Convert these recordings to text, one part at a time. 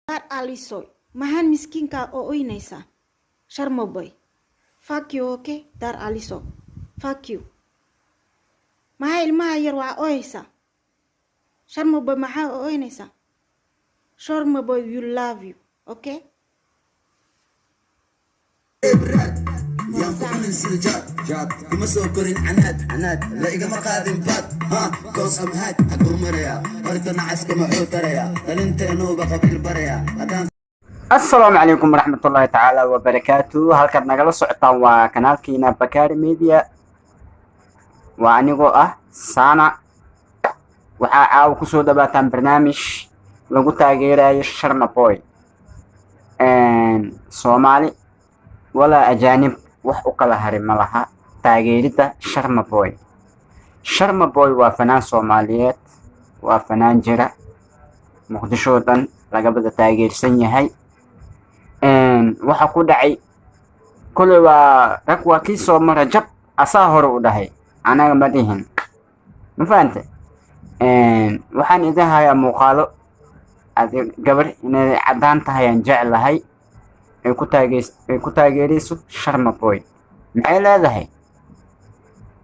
Dar alisoy. Mahan miskinka oo oynaysa. Sharmaboy. Fuck you, okay? Dar aliso. Fuck you. Maha ilmaha yar waa oysa. Sharmaboy maxaa oo oynaysa. Sharmaboy will love you, okay? يا فقن سرجات جات كما سوكرين عناد لا إيقا مقادم بات ها كوس أمهات حقو مريا ورثنا عسك محوتريا لننت نوبة قبل بريا السلام عليكم ورحمة الله تعالى وبركاته. halkaad nagala socotaan waa kanaalkiina Bakari Media. waa anigoo Sana. waxaa caawa kusoo dhawaataan barnaamij lagu taageerayo Sharmaboy Soomaali wala ajaanib wax u kala harin ma laha taageerida Sharmaboy. Sharmaboy waa fanaan Soomaaliyeed, waa fanaan jira Muqdisho dhan laga bada taageersan yahay. waxa ku dhacay kulay waa rag waa kii soo mara jab asaa hore u dhahay anaga ma dhihin ma fahamtay. waxaan idin hayaa muuqaalo gabar inay cadaan tahay aan jeclahay ay ku taageerayso Sharmaboy. maxay leedahay?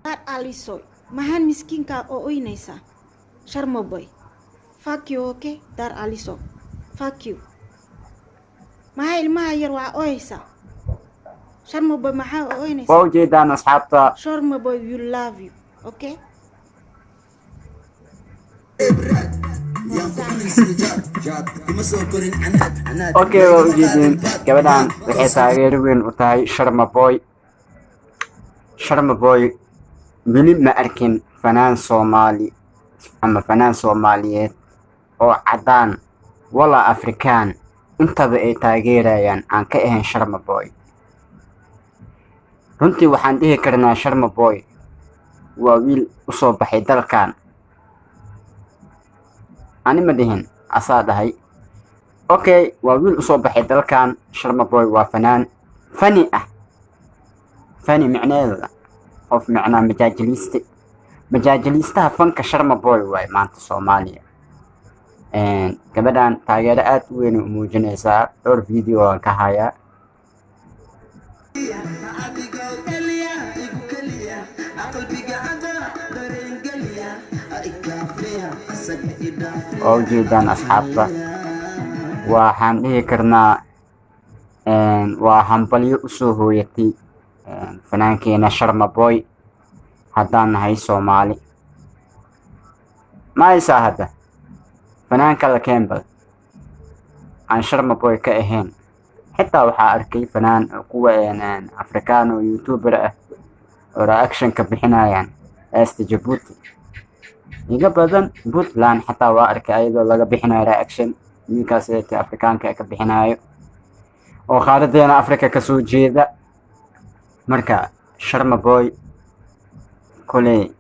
Dar alisoy. Mahan miskinka oo oynaysa. Sharmaboy. Fuck you, okay? Dar aliso. Fuck you. Maha ilmaha yar waa oysa. Sharmaboy maxaa oo oynaysa. waa ujeedaan asxaabta. Sharmaboy will love you, okay? يا فقن سرجات جات كما سوكرين عناد okay, waa ujeedin gabadhan waxay taageero weyn u tahay Sharmaboy. Sharmaboy weli ma arkin fanaan Soomaali ama fanaan Soomaaliyeed oo cadaan wala Afrikaan intaba ay taageerayaan aan ka ahayn Sharmaboy. runtii waxaan dhihi karnaa Sharmaboy waa wiil u soo baxay dalkan. ani ma dhihin asaa dhahay. okay, waa wiil u soo baxay dalkan. Sharmaboy waa fanaan fani ah. fani micneheeda qof macnaa majaajiliistaha fanka Sharmaboy waay maanta Soomaaliya. gabadhan taageero aad u weyn u muujinaysaa. dhowr video aan ka hayaa. oo ujeedaan asxaabta waxaan dhihi karnaa waa hambalyo usoo hooyatay fanaankeena Sharmaboy haddaan nahay Soomaali. ma haysaa hadda fanaan kale Campbell aan Sharmaboy ka ahayn. xitaa waxaa arkay fanaan kuwa Afrikaan oo YouTuber ah oo reaction ka bixinayaan heesta Djibouti. iga badan Puntland xataa waa arkay ayadoo laga bixinayo reaction ninkaas ee Afrikaanka ka bixinayo oo qaaradeena Afrika ka soo jeeda. marka Sharmaboy kulay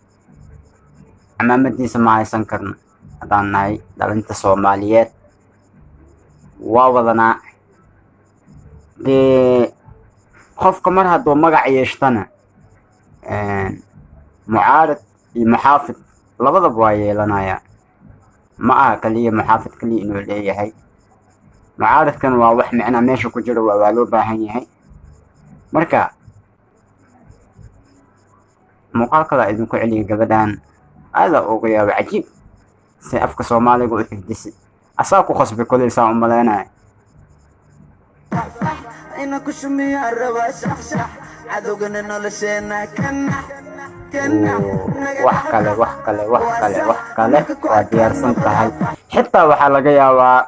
amaamadiisa ma haysan karno haddaan nahay dhalinta Soomaaliyeed. waa wadanaa dee qofka mar hadduu magac yeeshtana mucaarad iyo muxaafid labadaba waa yeelanaya. ma aha kaliya muxaafid kaliya inuu leeyahay. mucaaradkan waa wax micnaa meesha ku jiro waa loo baahan yahay. marka muuqaal kale idinku celiya gabadhan aada uga yaabo cajiib si afka Soomaaliga u xifdisi asaa ku khasbay kulay saa u maleynaya. ina ku shumiya raba shax cadowgana nolosheena wax kale waa diyaarsan tahay. xitaa waxaa laga yaabaa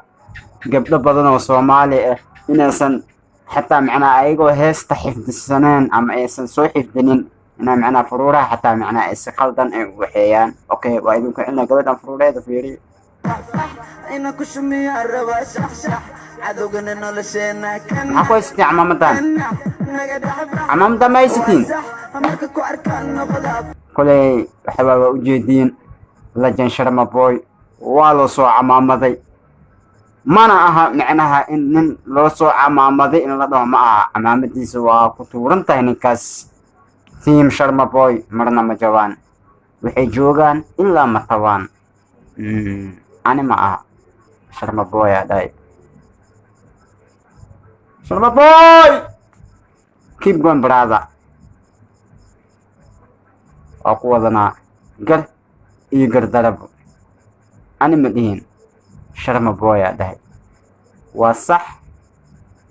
gabdho badan oo Soomaali ah inaysan xitaa macnaa ayagoo heesta xifdisaneen ama aysan soo xifdinin inay macnaa furuuraha xitaa macnaa ay si qaldan ay u waxeeyaan. okay, waa idinku cilna gabadhan furuureeda fiiriyo. ina ku shumiya raba shax cadowgana nolosheena maxaa ku haysatay camaamada ma haysatiin. kulay waxbaa ujeediin Legend Sharmaboy waa loo soo camaamaday. mana aha macnaha in nin loo soo camaamaday in la dhaho ma aha. camaamadiisa waa ku tuuran tahay ninkaas. team Sharmaboy marna ma jawaan. waxay joogaan ilaa ma tabaan. ani ma aha Sharmaboy adhay Sharma boy! Keep going, brother. Aku wadana gar iyo gardarabo. Ani ma dhihin Sharma boy aa dhahay. Waa sax.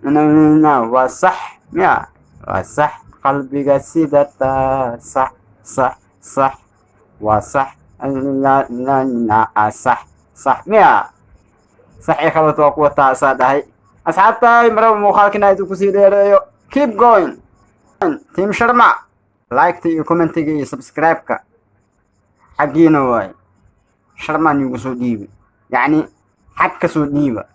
Waa sax. Miya? Waa sax. Qalbiga sidata. Sax. Sax. Sax. Waa sax. Sax. Sax. Miya? Sax iyo khalad waa ku wataa saa dhahay. Asxaabtay maraba muuqaalkina intuu kusii dheereeyo. Keep going. Team Sharma. Like iyo commentiga iyo subscribe-ka. Xagiina waay. Sharma nigu soo dhiibi. Yacni xag ka soo dhiiba.